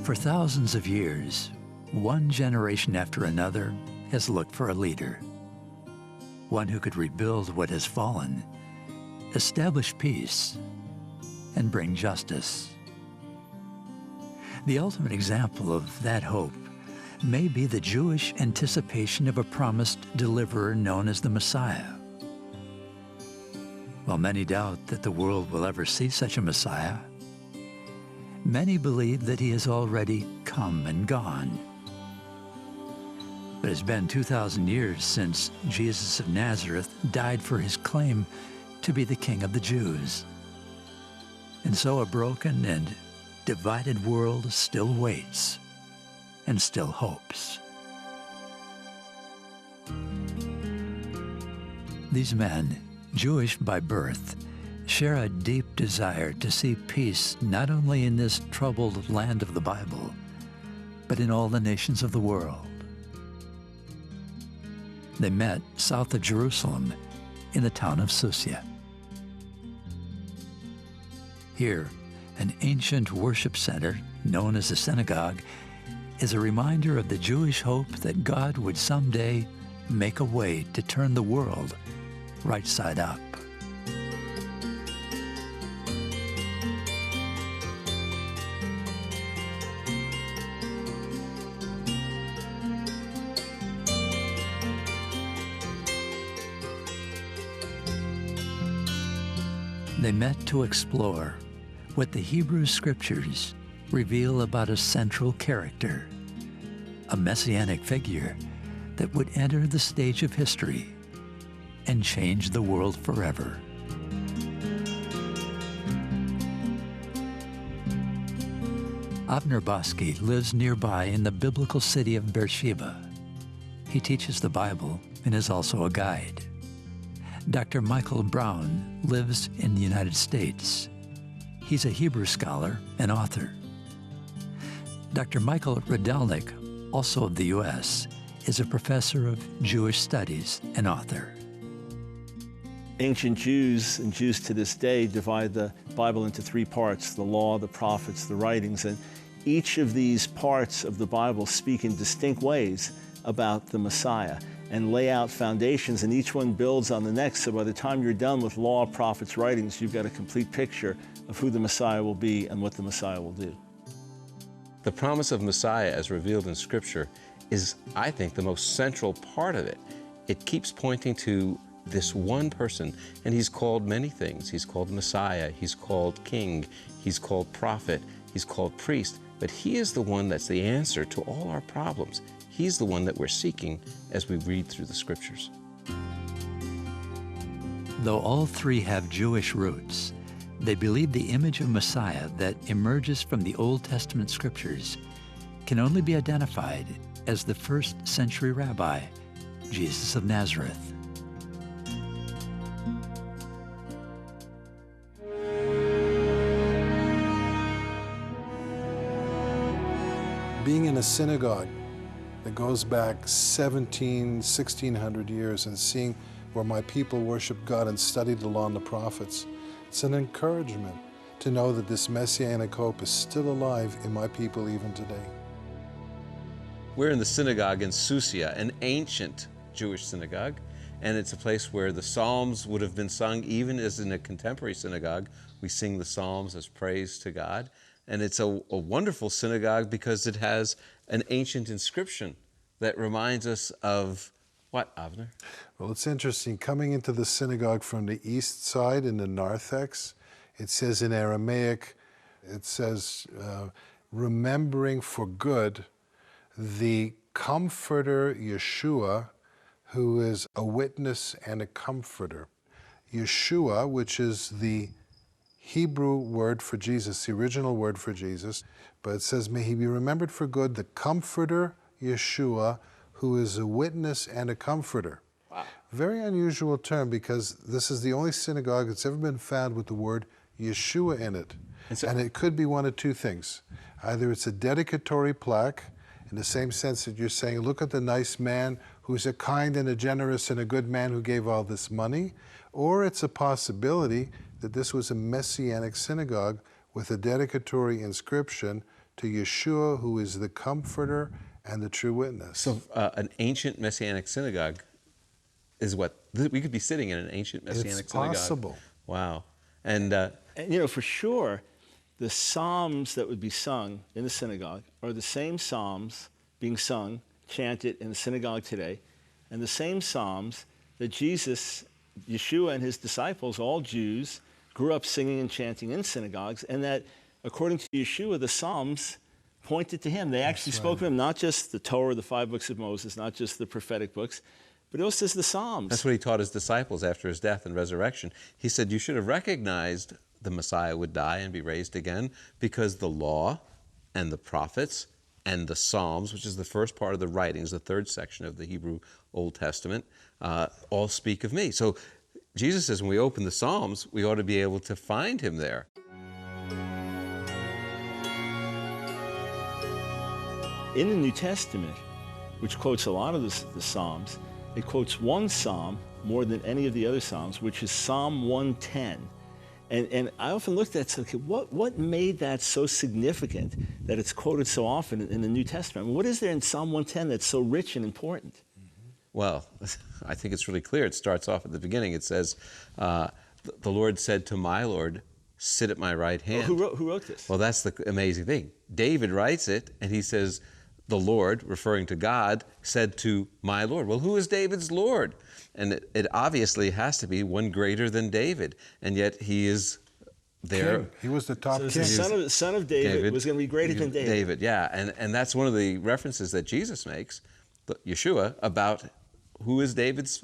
For thousands of years, one generation after another has looked for a leader, one who could rebuild what has fallen, establish peace, and bring justice. The ultimate example of that hope may be the Jewish anticipation of a promised deliverer known as the Messiah. While many doubt that the world will ever see such a Messiah, many believe that he has already come and gone. But it's been 2,000 years since Jesus of Nazareth died for his claim to be the King of the Jews. And so a broken and divided world still waits and still hopes. These men, Jewish by birth, share a deep desire to see peace not only in this troubled land of the Bible, but in all the nations of the world. They met south of Jerusalem in the town of Susia. Here, an ancient worship center known as the synagogue is a reminder of the Jewish hope that God would someday make a way to turn the world right side up. They met to explore what the Hebrew Scriptures reveal about a central character, a messianic figure that would enter the stage of history and change the world forever. Avner Bosky lives nearby in the biblical city of Beersheba. He teaches the Bible and is also a guide. Dr. Michael Brown lives in the United States. He's a Hebrew scholar and author. Dr. Michael Radelnik, also of the U.S., is a professor of Jewish studies and author. Ancient Jews and Jews to this day divide the Bible into three parts: the law, the prophets, the writings, and each of these parts of the Bible speak in distinct ways about the Messiah and lay out foundations, and each one builds on the next. So by the time you're done with law, prophets, writings, you've got a complete picture of who the Messiah will be and what the Messiah will do. The promise of Messiah as revealed in Scripture is, I think, the most central part of it. It keeps pointing to this one person, and he's called many things. He's called Messiah, he's called King, he's called Prophet, he's called Priest, but he is the one that's the answer to all our problems. He's the one that we're seeking as we read through the Scriptures. Though all three have Jewish roots, they believe the image of Messiah that emerges from the Old Testament Scriptures can only be identified as the first-century rabbi, Jesus of Nazareth. Being in a synagogue that goes back 1600 years and seeing where my people worship God and study the law and the prophets, it's an encouragement to know that this messianic hope is still alive in my people even today. We're in the synagogue in Susia, an ancient Jewish synagogue, and it's a place where the Psalms would have been sung even as in a contemporary synagogue. We sing the Psalms as praise to God. And it's a wonderful synagogue because it has an ancient inscription that reminds us of what, Avner? Well, it's interesting. Coming into the synagogue from the east side in the narthex, it says in Aramaic, it says, remembering for good the Comforter Yeshua, who is a witness and a comforter. Yeshua, which is the Hebrew word for Jesus, the original word for Jesus, but it says, may he be remembered for good, the Comforter Yeshua, who is a witness and a comforter. Wow. Very unusual term, because this is the only synagogue that's ever been found with the word Yeshua in it. And it could be one of two things. Either it's a dedicatory plaque, in the same sense that you're saying, look at the nice man who's a kind and a generous and a good man who gave all this money, or it's a possibility that this was a messianic synagogue with a dedicatory inscription to Yeshua, who is the comforter and the true witness. So an ancient Messianic synagogue is what? We could be sitting in an ancient Messianic synagogue. It's possible. Wow. And you know, for sure, the psalms that would be sung in the synagogue are the same psalms being sung, chanted in the synagogue today, and the same psalms that Jesus, Yeshua, and his disciples, all Jews, grew up singing and chanting in synagogues, and that, according to Yeshua, the psalms pointed to him. They actually spoke of him, not just the Torah, the 5 books of Moses, not just the prophetic books, but it also says the Psalms. That's what he taught his disciples after his death and resurrection. He said, you should have recognized the Messiah would die and be raised again, because the law and the prophets and the Psalms, which is the first part of the writings, the third section of the Hebrew Old Testament, all speak of me. So Jesus says when we open the Psalms, we ought to be able to find him there. In the New Testament, which quotes a lot of the Psalms, it quotes one Psalm more than any of the other Psalms, which is Psalm 110. And I often looked at it and said, okay, what made that so significant that it's quoted so often in the New Testament? I mean, what is there in Psalm 110 that's so rich and important? Well, I think it's really clear. It starts off at the beginning. It says, the Lord said to my Lord, sit at my right hand. Well, who wrote this? Well, that's the amazing thing. David writes it, and he says, the Lord, referring to God, said to my Lord. Well, who is David's Lord? And it obviously has to be one greater than David, and yet he is there. King. He was the top so king. The son of David was going to be greater than David. David, yeah, and that's one of the references that Jesus makes, Yeshua, about who is David's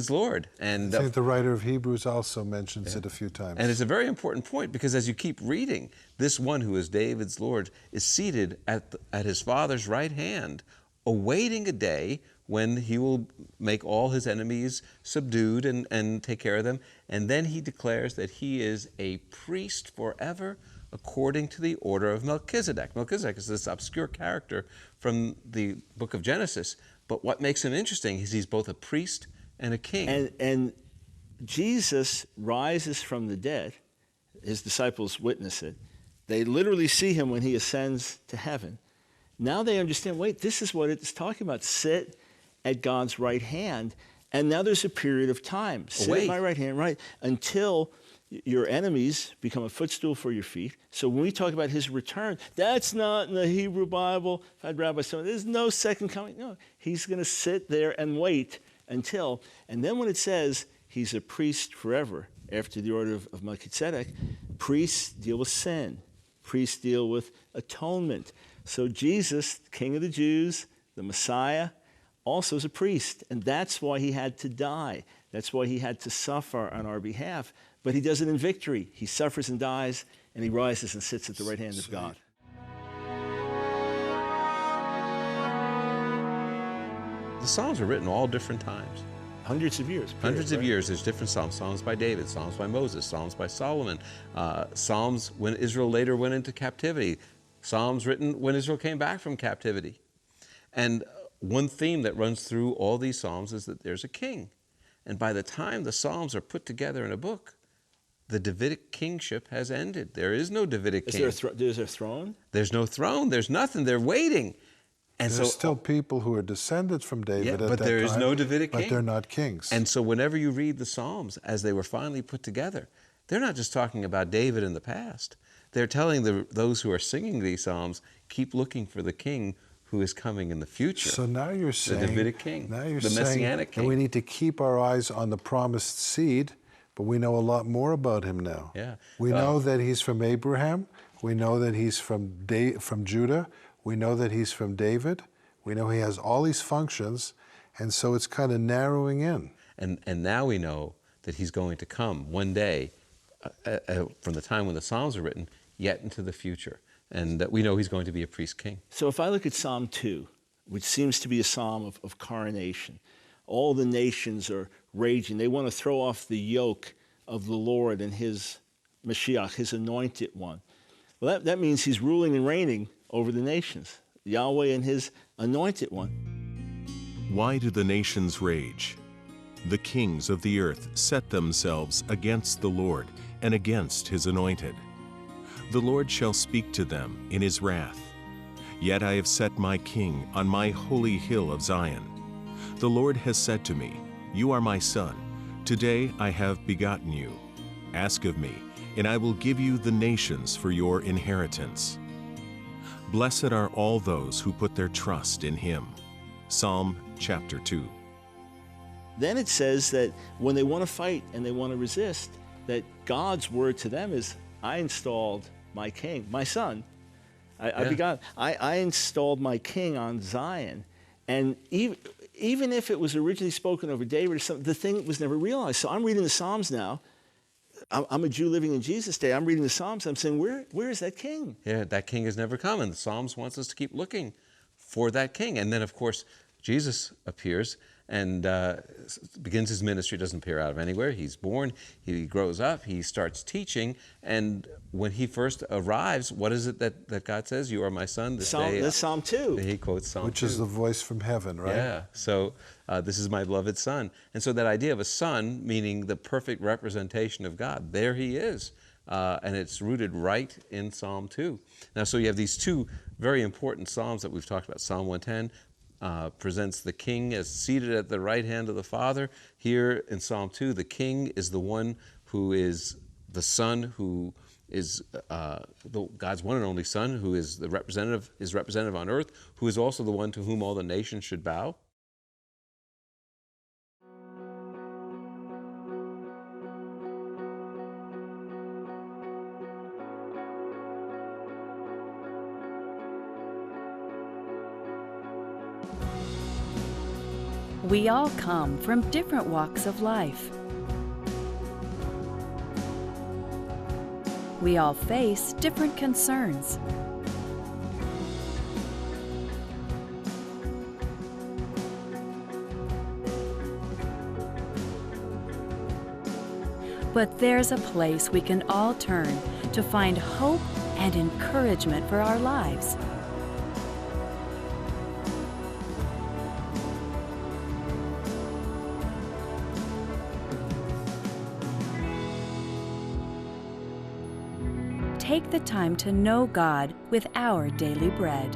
Lord. And I think the writer of Hebrews also mentions it a few times. And it's a very important point, because as you keep reading, this one who is David's Lord is seated at his Father's right hand, awaiting a day when he will make all his enemies subdued and take care of them. And then he declares that he is a priest forever according to the order of Melchizedek. Melchizedek is this obscure character from the book of Genesis. But what makes him interesting is he's both a priest and a king. And Jesus rises from the dead. His disciples witness it. They literally see him when he ascends to heaven. Now they understand, wait, this is what it's talking about. Sit at God's right hand. And now there's a period of time. Sit at my right hand, right, until your enemies become a footstool for your feet. So when we talk about his return, that's not in the Hebrew Bible. If I'd rabbi someone, there's no second coming. No, he's going to sit there and wait until. And then when it says he's a priest forever, after the order of Melchizedek, priests deal with sin. Priests deal with atonement. So Jesus, King of the Jews, the Messiah, also is a priest. And that's why he had to die. That's why he had to suffer on our behalf. But he does it in victory. He suffers and dies, and he rises and sits at the right hand of God. The Psalms are written all different times. Hundreds of years. Hundreds of years. There's different Psalms. Psalms by David, Psalms by Moses, Psalms by Solomon, Psalms when Israel later went into captivity, Psalms written when Israel came back from captivity. And one theme that runs through all these Psalms is that there's a king. And by the time the Psalms are put together in a book, the Davidic kingship has ended. There is no Davidic king. Is there a throne? There's no throne. There's nothing. They're waiting. And there's still people who are descended from David at that time. But there is no Davidic king. But they're not kings. And so whenever you read the Psalms, as they were finally put together, they're not just talking about David in the past. They're telling those who are singing these Psalms, keep looking for the king who is coming in the future. So now you're saying the Davidic king, the Messianic king. And we need to keep our eyes on the promised seed, but we know a lot more about him now. Yeah. We know that he's from Abraham. We know that he's from Judah. We know that he's from David. We know he has all these functions, and so it's kind of narrowing in. And now we know that he's going to come one day, from the time when the Psalms are written, yet into the future. And we know he's going to be a priest king. So if I look at Psalm 2, which seems to be a psalm of coronation, all the nations are raging. They want to throw off the yoke of the Lord and his Mashiach, his anointed one. Well, that means he's ruling and reigning over the nations, Yahweh and his anointed one. Why do the nations rage? The kings of the earth set themselves against the Lord and against his anointed. The Lord shall speak to them in his wrath. Yet I have set my king on my holy hill of Zion. The Lord has said to me, You are my son. Today I have begotten you. Ask of me, and I will give you the nations for your inheritance. Blessed are all those who put their trust in him. Psalm chapter 2. Then it says that when they want to fight and they want to resist, that God's word to them is, I installed my king, my son. I installed my king on Zion. And even if it was originally spoken over David or something, the thing was never realized. So I'm reading the Psalms now. I'm a Jew living in Jesus' day. I'm reading the Psalms. I'm saying, where is that king? Yeah, that king is never come. And the Psalms wants us to keep looking for that king. And then, of course, Jesus appears and begins his ministry. Doesn't appear out of anywhere. He's born, he grows up, he starts teaching, and when he first arrives, what is it that God says? You are my son. That's Psalm 2. He quotes Psalm 2. Which is the voice from heaven, right? Yeah, so this is my beloved son. And so that idea of a son, meaning the perfect representation of God, there he is. And it's rooted right in Psalm 2. Now, so you have these two very important Psalms that we've talked about. Psalm 110 presents the king as seated at the right hand of the Father. Here in Psalm 2, the king is the one who is the son, who is God's one and only son, who is the representative on earth, who is also the one to whom all the nations should bow. We all come from different walks of life. We all face different concerns. But there's a place we can all turn to find hope and encouragement for our lives. Take the time to know God with our daily bread.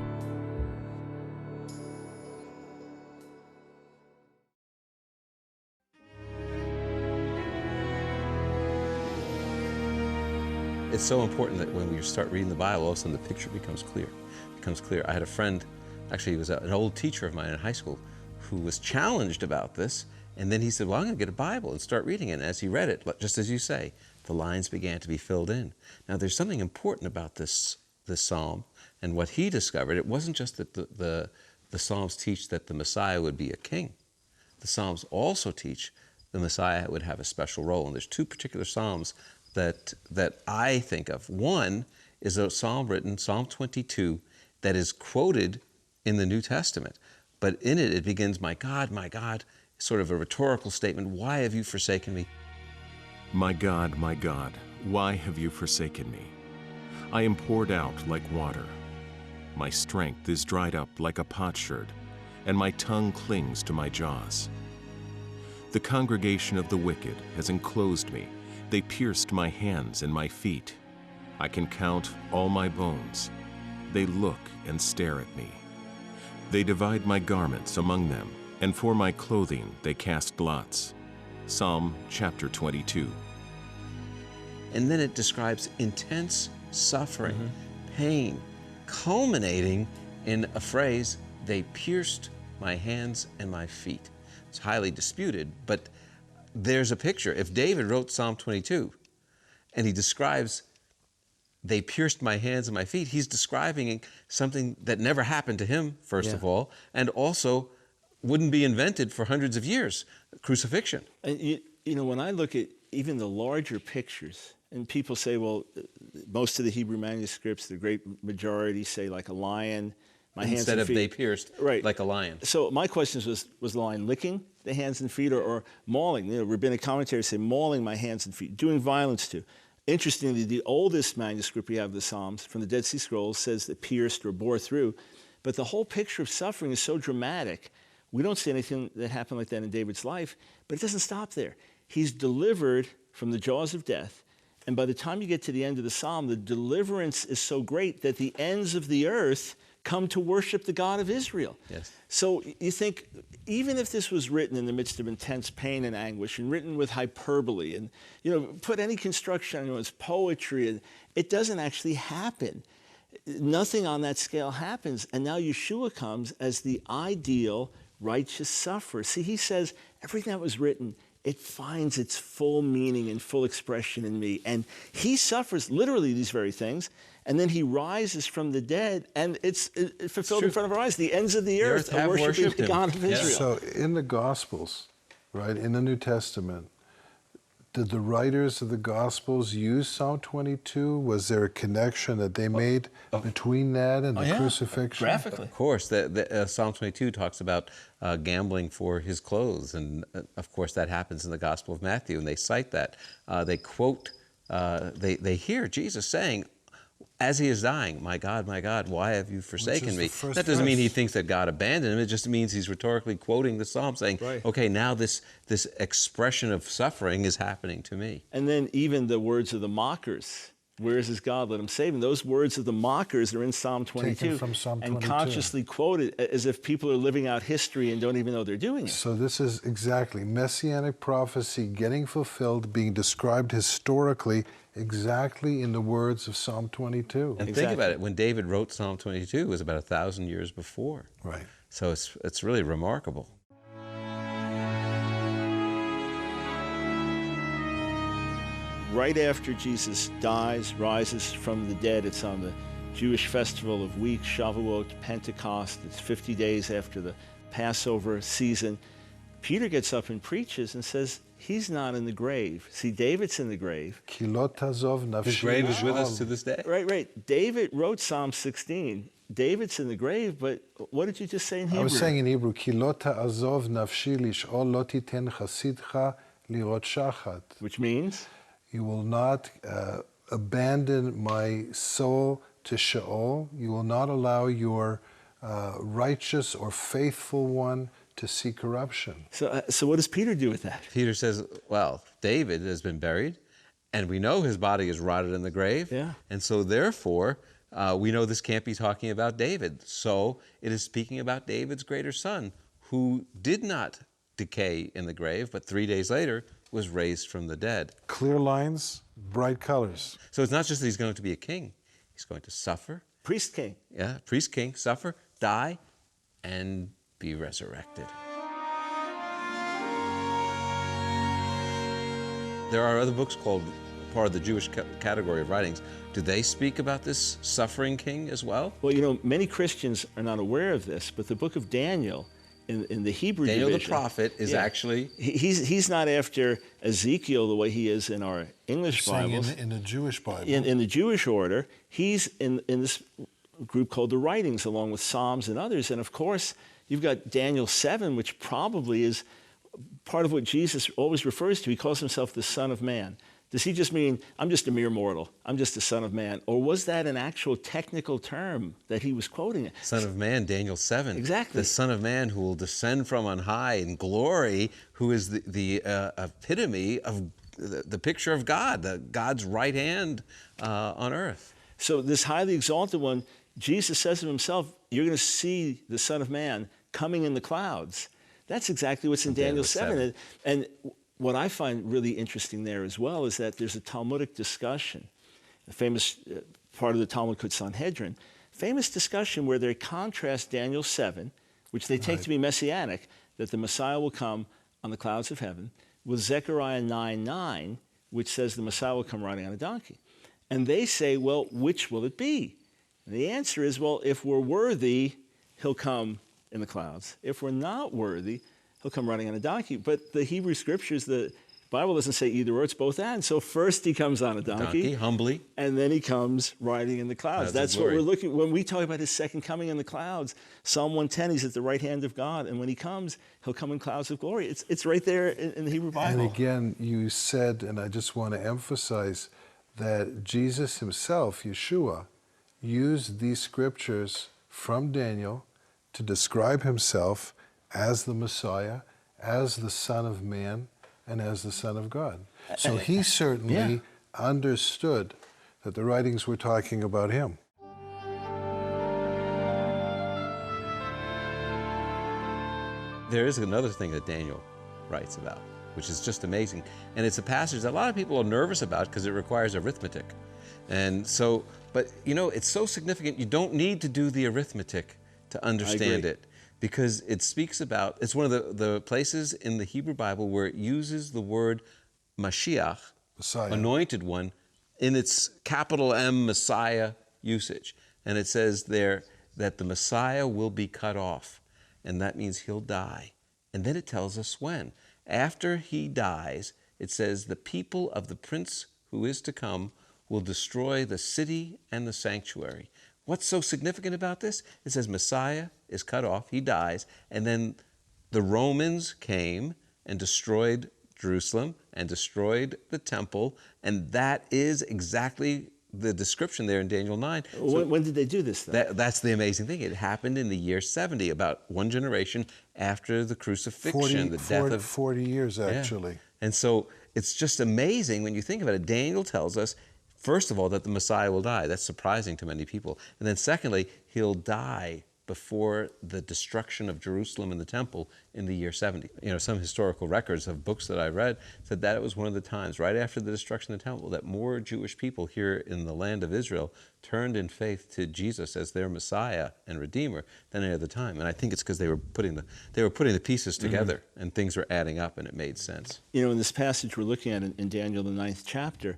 It's so important that when we start reading the Bible, all of a sudden the picture becomes clear. I had a friend, actually he was an old teacher of mine in high school, who was challenged about this, and then he said, well, I'm going to get a Bible and start reading it. And as he read it, just as you say, the lines began to be filled in. Now, there's something important about this psalm, and what he discovered, it wasn't just that the Psalms teach that the Messiah would be a king. The Psalms also teach the Messiah would have a special role, and there's two particular Psalms that I think of. One is a psalm written, Psalm 22, that is quoted in the New Testament, but in it begins, my God, sort of a rhetorical statement, why have you forsaken me? My God, why have you forsaken me? I am poured out like water. My strength is dried up like a potsherd, and my tongue clings to my jaws. The congregation of the wicked has enclosed me. They pierced my hands and my feet. I can count all my bones. They look and stare at me. They divide my garments among them, and for my clothing they cast lots. Psalm chapter 22. And then it describes intense suffering, pain, culminating in a phrase, they pierced my hands and my feet. It's highly disputed, but there's a picture. If David wrote Psalm 22 and he describes they pierced my hands and my feet, he's describing something that never happened to him, first of all, and also wouldn't be invented for hundreds of years, crucifixion. And you know, when I look at even the larger pictures, and people say, well, most of the Hebrew manuscripts, the great majority say like a lion, my hands and feet. Instead of they pierced, right, like a lion. So my question was the lion licking the hands and feet or mauling? You know, rabbinic commentators say mauling my hands and feet, doing violence to. Interestingly, the oldest manuscript we have of the Psalms from the Dead Sea Scrolls says that pierced or bore through. But the whole picture of suffering is so dramatic. We don't see anything that happened like that in David's life, but it doesn't stop there. He's delivered from the jaws of death, And by the time you get to the end of the psalm, the deliverance is so great that the ends of the earth come to worship the God of Israel. Yes. So you think, even if this was written in the midst of intense pain and anguish, and written with hyperbole, and put any construction on it's poetry, and it doesn't actually happen. Nothing on that scale happens. And now Yeshua comes as the ideal righteous sufferer. See, he says everything that was written, it finds its full meaning and full expression in me. And he suffers literally these very things, and then he rises from the dead, and it's fulfilled in front of our eyes. The ends of the earth are worshiping the God of Israel. So in the Gospels, right, in the New Testament, did the writers of the Gospels use Psalm 22? Was there a connection that they made between that and the crucifixion? Graphically. Of course, Psalm 22 talks about gambling for his clothes, and of course that happens in the Gospel of Matthew, and they cite that. They quote, they hear Jesus saying, as he is dying, my God, why have you forsaken me? That doesn't mean he thinks that God abandoned him. It just means he's rhetorically quoting the psalm, saying, okay, now this expression of suffering is happening to me. And then even the words of the mockers, where is his God? Let him save him. Those words of the mockers are in Psalm 22. Taken from Psalm 22. And consciously quoted as if people are living out history and don't even know they're doing it. So this is exactly Messianic prophecy getting fulfilled, being described historically exactly in the words of Psalm 22. And think about it, when David wrote Psalm 22, it was about 1,000 years before. Right. So it's really remarkable. Right after Jesus dies, rises from the dead, it's on the Jewish festival of weeks, Shavuot, Pentecost. It's 50 days after the Passover season. Peter gets up and preaches and says, he's not in the grave. See, David's in the grave. His grave is with us to this day. Right. David wrote Psalm 16. David's in the grave, but what did you just say in Hebrew? I was saying in Hebrew, which means? You will not abandon my soul to Sheol. You will not allow your righteous or faithful one to see corruption. So what does Peter do with that? Peter says, well, David has been buried, and we know his body is rotted in the grave. Yeah. And so therefore, we know this can't be talking about David. So it is speaking about David's greater son, who did not decay in the grave, but 3 days later was raised from the dead. Clear lines, bright colors. So it's not just that he's going to be a king. He's going to suffer. Priest king. Yeah, priest king, suffer, die, and be resurrected. There are other books called part of the Jewish category of writings. Do they speak about this suffering king as well? Well, many Christians are not aware of this, but the book of Daniel, in the Hebrew Daniel division, the prophet is actually... He's not after Ezekiel the way he is in our English Bibles. In the Jewish Bible. In the Jewish order, he's in this group called the Writings, along with Psalms and others. And of course, you've got Daniel 7, which probably is part of what Jesus always refers to. He calls himself the Son of Man. Does he just mean, I'm just a mere mortal, I'm just the Son of Man? Or was that an actual technical term that he was quoting? Son of Man, Daniel 7. Exactly. The Son of Man who will descend from on high in glory, who is the epitome of the picture of God, God's right hand on earth. So this highly exalted one, Jesus says of himself, you're going to see the Son of Man coming in the clouds. That's exactly what's in Daniel 7. And what I find really interesting there as well is that there's a Talmudic discussion, a famous part of the Talmud called Sanhedrin, famous discussion where they contrast Daniel 7, which they take to be messianic, that the Messiah will come on the clouds of heaven, with Zechariah 9:9, which says the Messiah will come riding on a donkey. And they say, well, which will it be? And the answer is, well, if we're worthy, he'll come in the clouds. If we're not worthy, he'll come riding on a donkey. But the Hebrew Scriptures, the Bible doesn't say either or, it's both and. So first he comes on a donkey, humbly, and then he comes riding in the clouds. That's what we're looking, when we talk about his second coming in the clouds, Psalm 110, he's at the right hand of God. And when he comes, he'll come in clouds of glory. It's right there in the Hebrew Bible. And again, you said, and I just want to emphasize, that Jesus himself, Yeshua, used these scriptures from Daniel to describe himself as the Messiah, as the Son of Man, and as the Son of God. So he certainly understood that the writings were talking about him. There is another thing that Daniel writes about, which is just amazing. And it's a passage that a lot of people are nervous about because it requires arithmetic. And so, but you know, it's so significant, you don't need to do the arithmetic to understand it, because it speaks about, it's one of the places in the Hebrew Bible where it uses the word Mashiach, Messiah. Anointed One, in its capital M Messiah usage. And it says there that the Messiah will be cut off, and that means he'll die. And then it tells us when. After he dies, it says the people of the prince who is to come will destroy the city and the sanctuary. What's so significant about this? It says Messiah is cut off, he dies, and then the Romans came and destroyed Jerusalem and destroyed the temple, and that is exactly the description there in Daniel 9. So when did they do this, then? that's the amazing thing. It happened in the year 70, about one generation after the crucifixion, the death of 40 years, actually. Yeah. And so it's just amazing when you think about it. Daniel tells us, first of all, that the Messiah will die. That's surprising to many people. And then secondly, he'll die before the destruction of Jerusalem and the temple in the year 70. You know, some historical records of books that I read said that it was one of the times, right after the destruction of the temple, that more Jewish people here in the land of Israel turned in faith to Jesus as their Messiah and Redeemer than any other time. And I think it's because they were putting the pieces together, and things were adding up, and it made sense. You know, in this passage we're looking at in Daniel, the 9th chapter,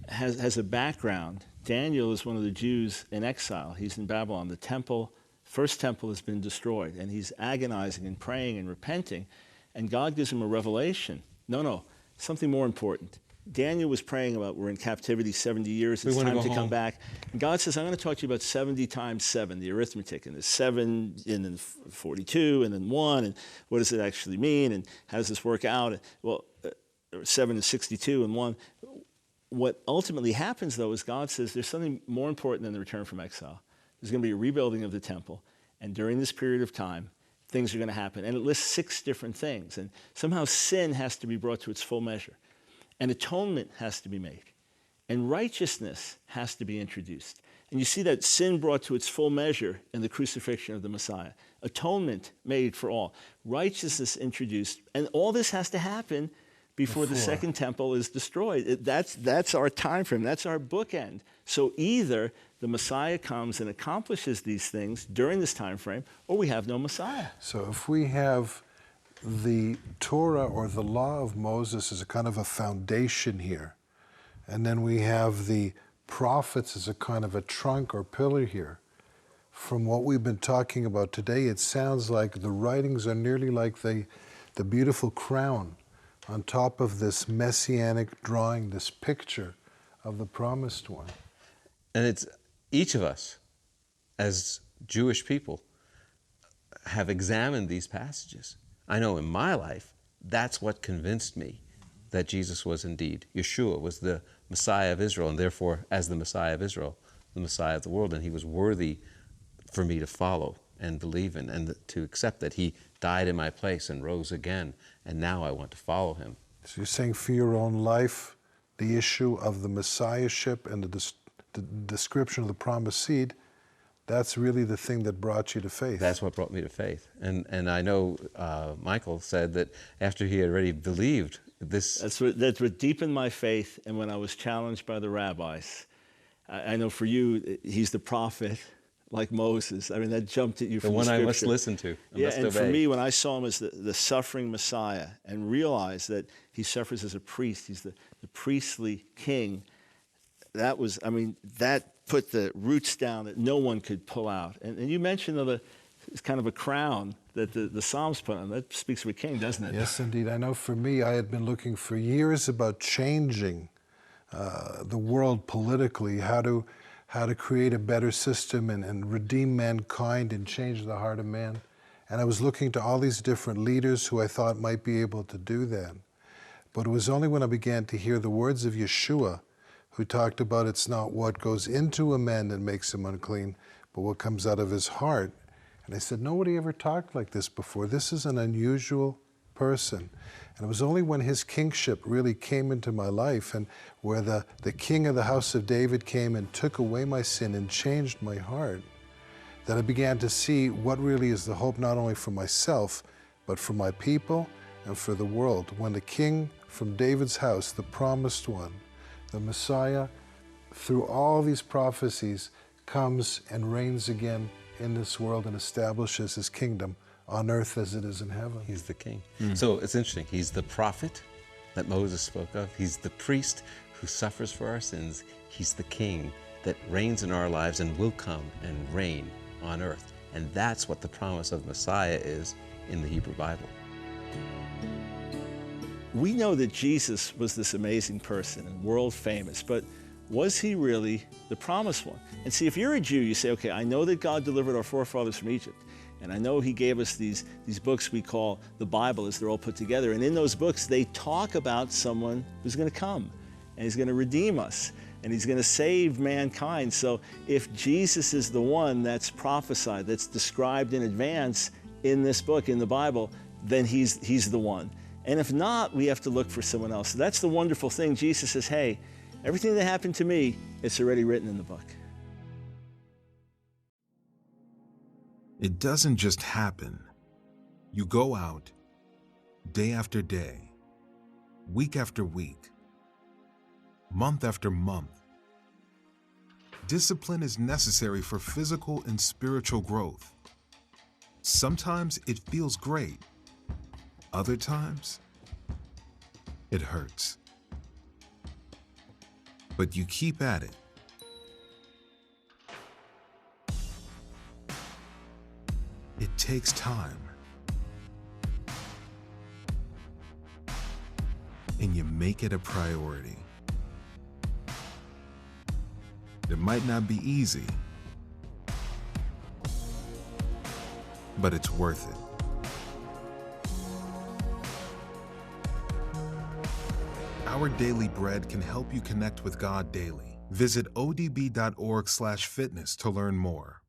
has a background. Daniel is one of the Jews in exile. He's in Babylon. The first temple has been destroyed, and he's agonizing and praying and repenting, and God gives him a revelation. No, something more important. Daniel was praying about, we're in captivity 70 years, it's time to come back. And God says, I'm going to talk to you about 70 times 7, the arithmetic, and there's 7, and then 42, and then 1, and what does it actually mean, and how does this work out? Well, 7 is 62, and 1. What ultimately happens, though, is God says there's something more important than the return from exile. There's going to be a rebuilding of the temple, and during this period of time, things are going to happen. And it lists 6 different things, and somehow sin has to be brought to its full measure, and atonement has to be made, and righteousness has to be introduced. And you see that sin brought to its full measure in the crucifixion of the Messiah. Atonement made for all. Righteousness introduced, and all this has to happen before the second temple is destroyed. That's our time frame. That's our bookend. So either the Messiah comes and accomplishes these things during this time frame, or we have no Messiah. So if we have the Torah or the law of Moses as a kind of a foundation here, and then we have the prophets as a kind of a trunk or pillar here, from what we've been talking about today, it sounds like the writings are nearly like the beautiful crown on top of this messianic drawing, this picture of the promised one. And it's each of us, as Jewish people, have examined these passages. I know in my life, that's what convinced me that Jesus was indeed, Yeshua was the Messiah of Israel, and therefore, as the Messiah of Israel, the Messiah of the world, and he was worthy for me to follow and believe in, and to accept that he died in my place and rose again, and now I want to follow him. So you're saying for your own life, the issue of the Messiahship and the description of the promised seed, that's really the thing that brought you to faith. That's what brought me to faith. And I know Michael said that after he had already believed this... That's what deepened my faith, and when I was challenged by the rabbis. I know for you, he's the prophet, like Moses. I mean, that jumped at you from the one Scripture. I must listen to. And for me, when I saw him as the suffering Messiah and realized that he suffers as a priest, he's the priestly king, that put the roots down that no one could pull out. And you mentioned it's kind of a crown that the Psalms put on. That speaks of a king, doesn't it? Yes, indeed. I know for me, I had been looking for years about changing the world politically, how to create a better system and redeem mankind and change the heart of man. And I was looking to all these different leaders who I thought might be able to do that. But it was only when I began to hear the words of Yeshua, who talked about it's not what goes into a man that makes him unclean, but what comes out of his heart. And I said, nobody ever talked like this before. This is an unusual person. And it was only when his kingship really came into my life, and where the king of the house of David came and took away my sin and changed my heart, that I began to see what really is the hope, not only for myself, but for my people and for the world. When the king from David's house, the promised one, the Messiah, through all these prophecies, comes and reigns again in this world and establishes his kingdom on earth as it is in heaven. He's the king. So it's interesting. He's the prophet that Moses spoke of. He's the priest who suffers for our sins. He's the king that reigns in our lives and will come and reign on earth. And that's what the promise of Messiah is in the Hebrew Bible. We know that Jesus was this amazing person and world famous, but was he really the promised one? And see, if you're a Jew, you say, okay, I know that God delivered our forefathers from Egypt, and I know he gave us these books we call the Bible as they're all put together. And in those books, they talk about someone who's going to come, and he's going to redeem us, and he's going to save mankind. So if Jesus is the one that's prophesied, that's described in advance in this book, in the Bible, then he's the one. And if not, we have to look for someone else. So that's the wonderful thing. Jesus says, hey, everything that happened to me, it's already written in the book. It doesn't just happen. You go out day after day, week after week, month after month. Discipline is necessary for physical and spiritual growth. Sometimes it feels great. Other times, it hurts. But you keep at it. It takes time. And you make it a priority. It might not be easy, but it's worth it. Our Daily Bread can help you connect with God daily. Visit odb.org/fitness to learn more.